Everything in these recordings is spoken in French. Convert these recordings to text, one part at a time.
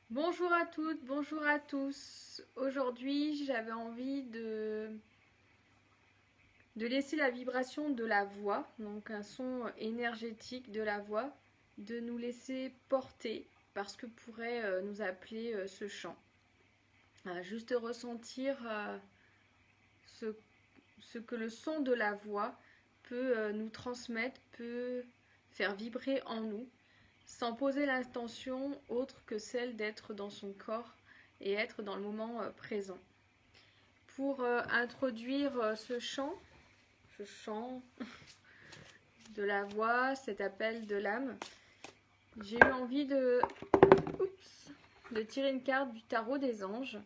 Bonjour à toutes, bonjour à tous. Aujourd'hui, j'avais envie de laisser la vibration de la voix, donc un son énergétique de la voix, de nous laisser porter par ce que pourrait nous appeler ce chant. Juste ressentir ce, ce que le son de la voix peut nous transmettre, peut faire vibrer en nous, sans poser l'intention autre que celle d'être dans son corps et être dans le moment présent. Pour introduire ce chant de la voix, cet appel de l'âme, j'ai eu envie de tirer une carte du tarot des anges.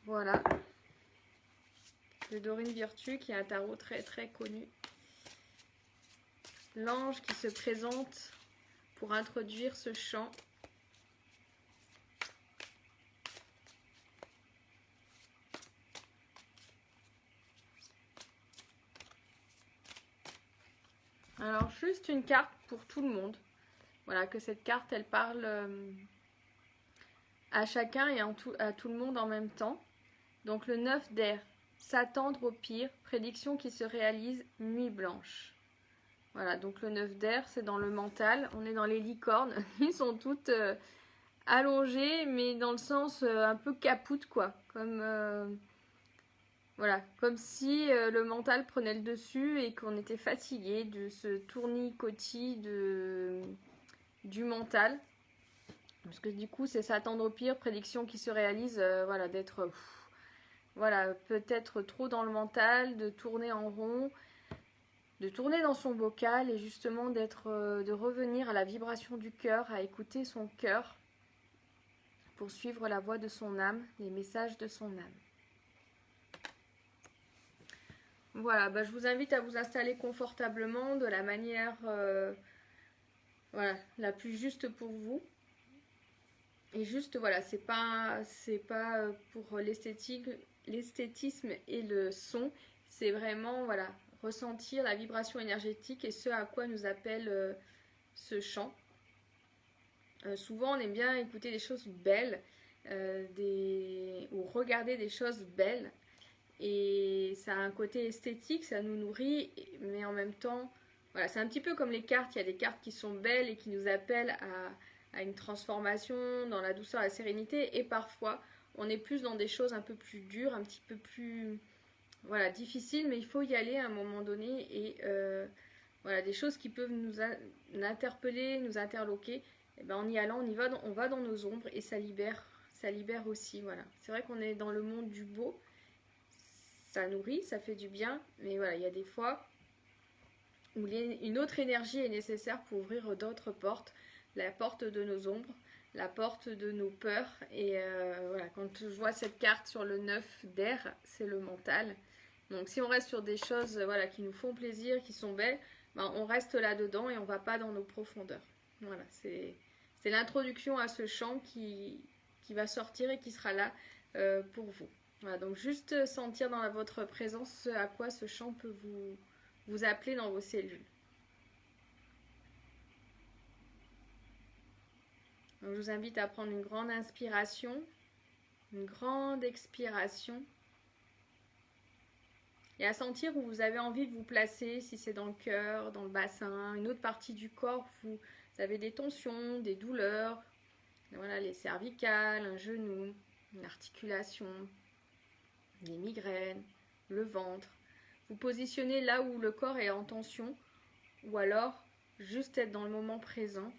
Voilà, de Dorine Virtue, qui est un tarot très très connu. L'ange qui se présente pour introduire ce chant. Alors, juste une carte pour tout le monde. Voilà, que cette carte, elle parle à chacun et à tout le monde en même temps. Donc, le 9 d'air, s'attendre au pire, prédiction qui se réalise, nuit blanche. Voilà, donc le 9 d'air, c'est dans le mental. On est dans les licornes. Ils sont toutes allongées, mais dans le sens un peu capoute, quoi. Voilà, comme si le mental prenait le dessus et qu'on était fatigué de ce tournicotis du mental. Parce que du coup, c'est s'attendre au pire, prédiction qui se réalise, voilà, d'être voilà, peut-être trop dans le mental, de tourner en rond, de tourner dans son bocal et justement de revenir à la vibration du cœur, à écouter son cœur pour suivre la voix de son âme, les messages de son âme. Voilà, je vous invite à vous installer confortablement de la manière voilà, la plus juste pour vous. Et juste, voilà, c'est pas pour l'esthétisme et le son, c'est vraiment, voilà, ressentir la vibration énergétique et ce à quoi nous appelle ce chant. Souvent, on aime bien écouter des choses belles ou regarder des choses belles. Et ça a un côté esthétique, ça nous nourrit, mais en même temps, voilà, c'est un petit peu comme les cartes. Il y a des cartes qui sont belles et qui nous appellent à une transformation, dans la douceur, la sérénité. Et parfois, on est plus dans des choses un peu plus dures, un petit peu plus voilà, difficiles, mais il faut y aller à un moment donné. Et voilà, des choses qui peuvent nous interpeller, nous interloquer. Et ben, en y allant, on va dans nos ombres et ça libère aussi. Voilà. C'est vrai qu'on est dans le monde du beau. Ça nourrit, ça fait du bien, mais voilà, il y a des fois où une autre énergie est nécessaire pour ouvrir d'autres portes, la porte de nos ombres, la porte de nos peurs. Et voilà, quand je vois cette carte sur le 9 d'air, c'est le mental. Donc si on reste sur des choses voilà, qui nous font plaisir, qui sont belles, on reste là-dedans et on ne va pas dans nos profondeurs. Voilà, c'est l'introduction à ce chant qui va sortir et qui sera là pour vous. Voilà, donc juste sentir dans votre présence ce à quoi ce chant peut vous appeler dans vos cellules. Donc je vous invite à prendre une grande inspiration, une grande expiration et à sentir où vous avez envie de vous placer, si c'est dans le cœur, dans le bassin, une autre partie du corps, vous avez des tensions, des douleurs, voilà, les cervicales, un genou, une articulation, des migraines, le ventre. Vous positionnez là où le corps est en tension ou alors juste être dans le moment présent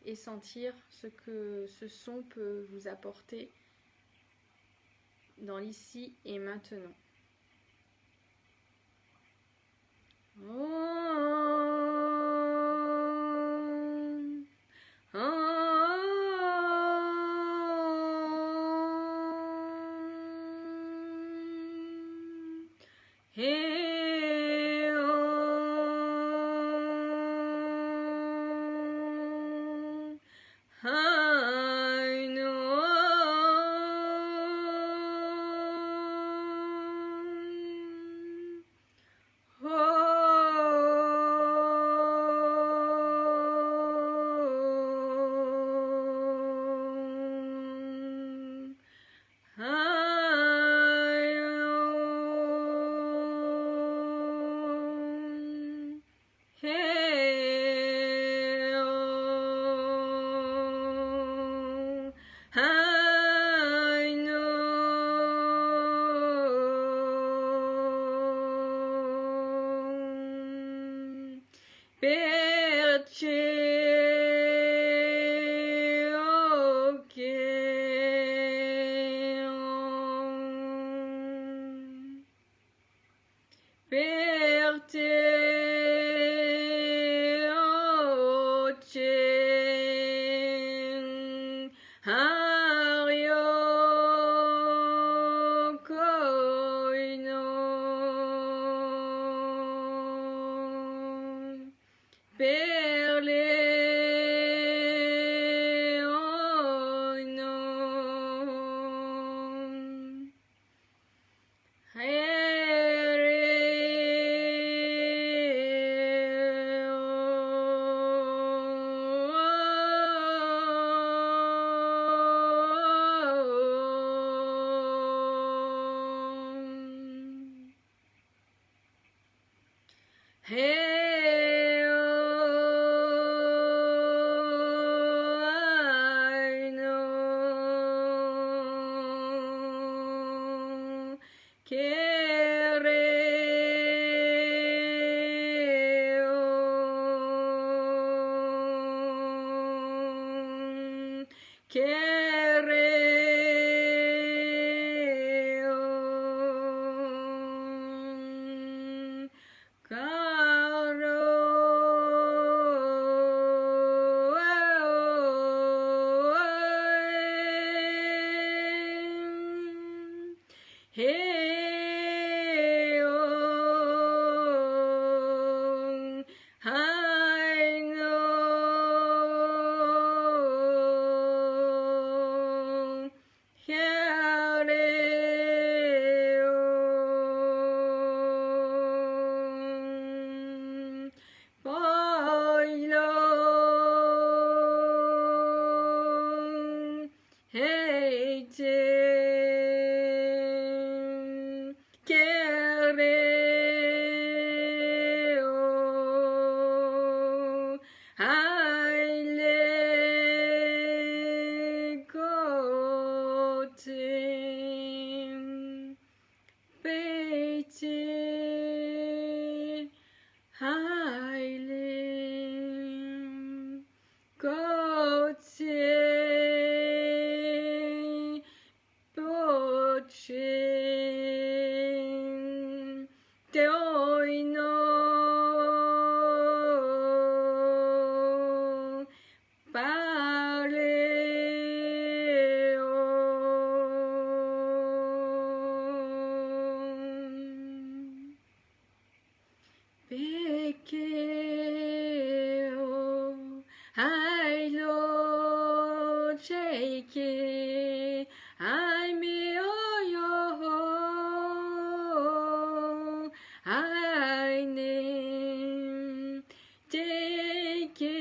et sentir ce que ce son peut vous apporter dans l'ici et maintenant. I know perché per te ocean Hario koino per leono Hey, oh, I know che Hey, oh, I know. Poi lo hate kereo aile kote pete aile kote poche te oino parleo perché hai lo che ai mio yo ai ne te che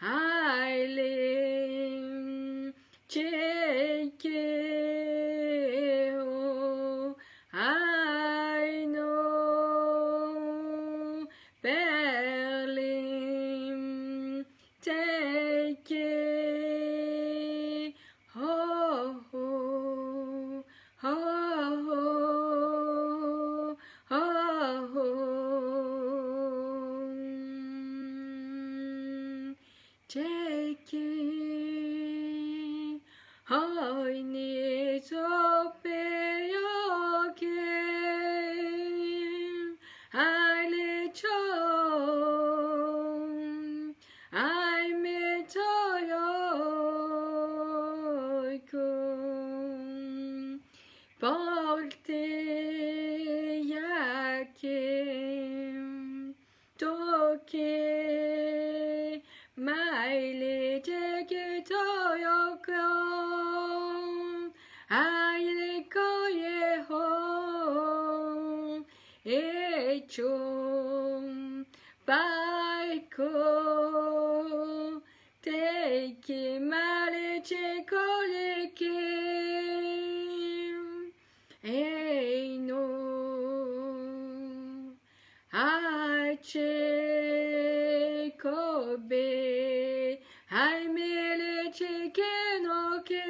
ai le che I know Berlin take it oh oh oh oh oh take it I need to be again I let you I met you porte yakim toke maile teke toyoko aile koye ho echom baiko teke male chekole kim ei no Kobe, I mele cheke no ke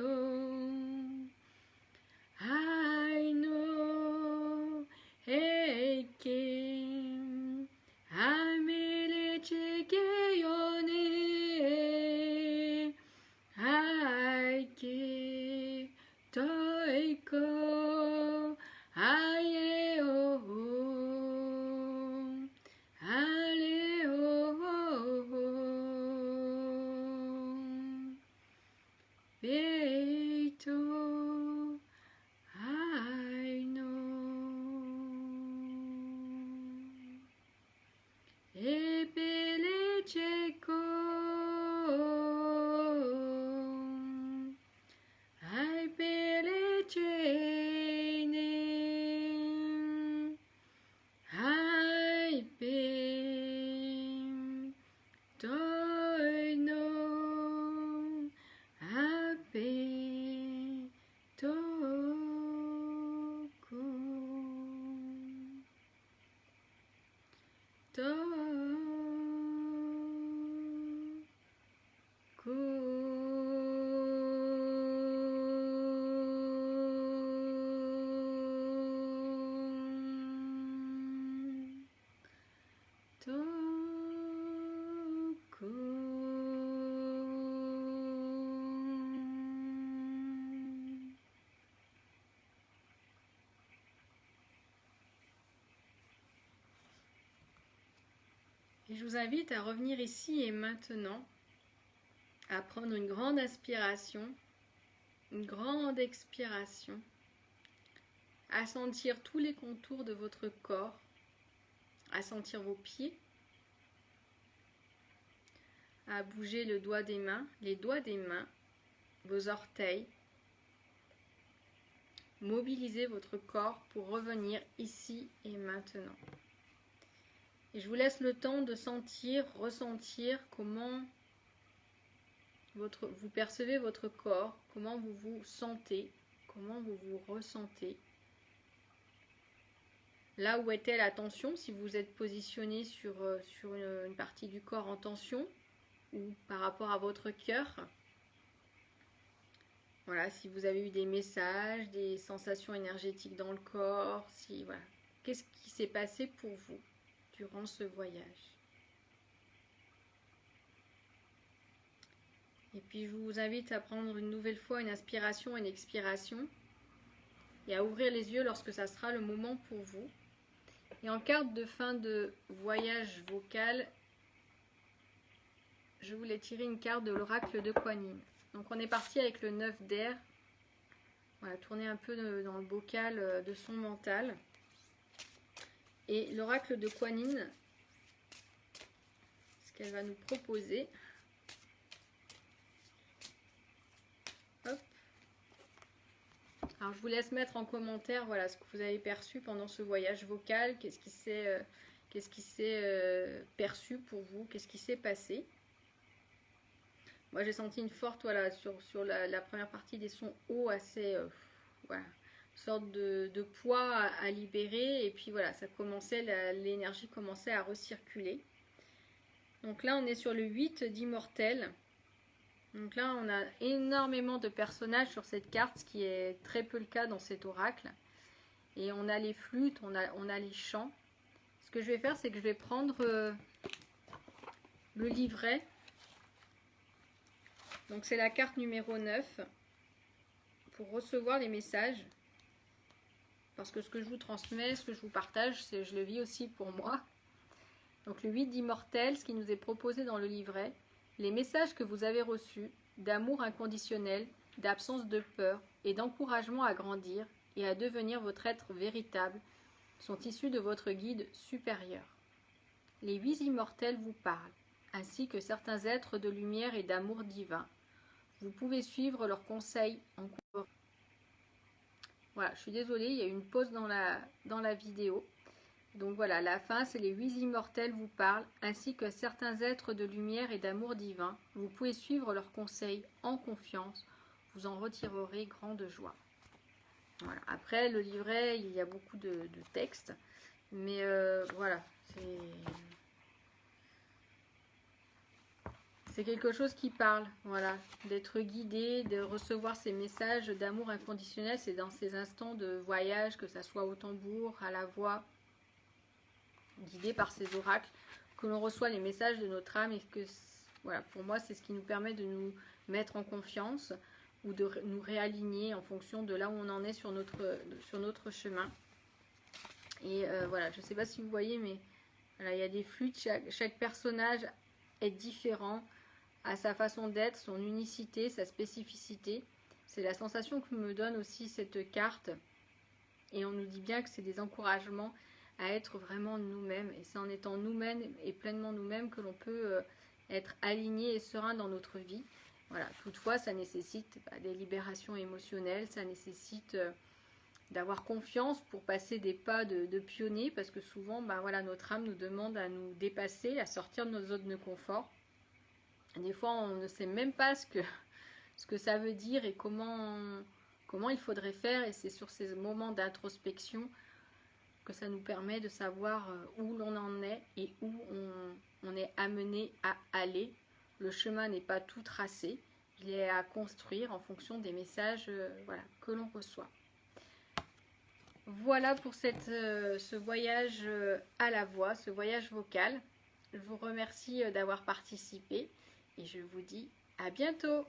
o ai no heike amele cheke yo ne ai ke toiko aye o ale o beito ai no epele cheko ai pele chene ai pe toi no ape toku Et je vous invite à revenir ici et maintenant, à prendre une grande inspiration, une grande expiration, à sentir tous les contours de votre corps, à sentir vos pieds, à bouger le doigt des mains, les doigts des mains, vos orteils. Mobilisez votre corps pour revenir ici et maintenant. Et je vous laisse le temps de sentir, ressentir comment vous percevez votre corps, comment vous vous sentez, comment vous vous ressentez. Là où était la tension, si vous êtes positionné sur une partie du corps en tension ou par rapport à votre cœur. Voilà, si vous avez eu des messages, des sensations énergétiques dans le corps, si voilà, qu'est-ce qui s'est passé pour vous durant ce voyage. Et puis je vous invite à prendre une nouvelle fois une inspiration et une expiration et à ouvrir les yeux lorsque ça sera le moment pour vous. Et en carte de fin de voyage vocal, je voulais tirer une carte de l'oracle de Kuan Yin. Donc on est parti avec le 9 d'air. Voilà, tourner un peu dans le bocal de son mental. Et l'oracle de Kuan Yin, ce qu'elle va nous proposer. Hop. Alors je vous laisse mettre en commentaire voilà, ce que vous avez perçu pendant ce voyage vocal. Qu'est-ce qui s'est perçu pour vous? Qu'est-ce qui s'est passé? Moi j'ai senti une forte, voilà, sur la première partie des sons hauts, assez, voilà, une sorte de poids à libérer. Et puis voilà, ça commençait, l'énergie commençait à recirculer. Donc là on est sur le 8 d'immortel. Donc là on a énormément de personnages sur cette carte, ce qui est très peu le cas dans cet oracle. Et on a les flûtes, on a les chants. Ce que je vais faire, c'est que je vais prendre le livret. Donc c'est la carte numéro 9 pour recevoir les messages. Parce que ce que je vous transmets, ce que je vous partage, je le vis aussi pour moi. Donc le 8 d'immortel, ce qui nous est proposé dans le livret. Les messages que vous avez reçus d'amour inconditionnel, d'absence de peur et d'encouragement à grandir et à devenir votre être véritable sont issus de votre guide supérieur. Les 8 immortels vous parlent, ainsi que certains êtres de lumière et d'amour divin. Vous pouvez suivre leurs conseils en cours. Voilà, je suis désolée, il y a eu une pause dans la vidéo. Donc voilà, la fin, c'est les 8 immortels vous parlent, ainsi que certains êtres de lumière et d'amour divin. Vous pouvez suivre leurs conseils en confiance, vous en retirerez grande joie. Voilà. Après, le livret, il y a beaucoup de textes, mais voilà, c'est quelque chose qui parle, voilà, d'être guidé, de recevoir ces messages d'amour inconditionnel, c'est dans ces instants de voyage, que ça soit au tambour, à la voix, guidé par ces oracles, que l'on reçoit les messages de notre âme et que, voilà, pour moi, c'est ce qui nous permet de nous mettre en confiance ou de nous réaligner en fonction de là où on en est sur notre chemin. Et voilà, je ne sais pas si vous voyez, mais voilà, il y a des flûtes, chaque personnage est différent, à sa façon d'être, son unicité, sa spécificité. C'est la sensation que me donne aussi cette carte. Et on nous dit bien que c'est des encouragements à être vraiment nous-mêmes. Et c'est en étant nous-mêmes et pleinement nous-mêmes que l'on peut être aligné et serein dans notre vie. Voilà. Toutefois, ça nécessite des libérations émotionnelles, ça nécessite d'avoir confiance pour passer des pas de pionnier, parce que souvent, voilà, notre âme nous demande à nous dépasser, à sortir de nos zones de confort. Des fois, on ne sait même pas ce que ça veut dire et comment il faudrait faire. Et c'est sur ces moments d'introspection que ça nous permet de savoir où l'on en est et où on est amené à aller. Le chemin n'est pas tout tracé. Il est à construire en fonction des messages voilà, que l'on reçoit. Voilà pour ce voyage à la voix, ce voyage vocal. Je vous remercie d'avoir participé. Et je vous dis à bientôt!